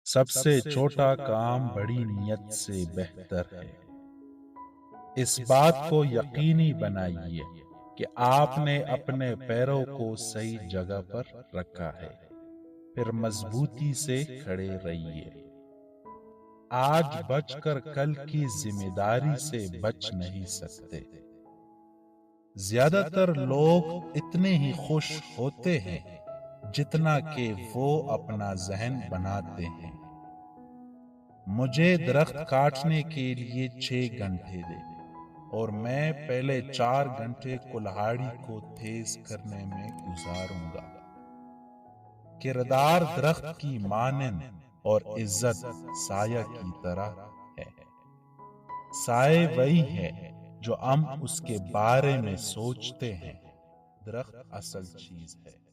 سب سے چھوٹا کام بڑی نیت سے بہتر ہے۔ اس بات کو یقینی بنائیے کہ آپ نے اپنے پیروں کو صحیح جگہ پر رکھا ہے، پھر مضبوطی سے کھڑے رہیے۔ آج بچ کر کل کی ذمہ داری سے بچ نہیں سکتے۔ زیادہ تر لوگ اتنے ہی خوش ہوتے ہیں جتنا کہ وہ اپنا ذہن بناتے ہیں۔ مجھے درخت کاٹنے کے لیے 6 گھنٹے دے اور میں پہلے 4 گھنٹے کلہاڑی کو تیز کرنے میں گزاروں گا۔ کردار درخت کی مانند اور عزت سایہ کی طرح ہے۔ سایہ وہی ہے جو ہم اس کے بارے میں سوچتے ہیں، درخت اصل چیز ہے۔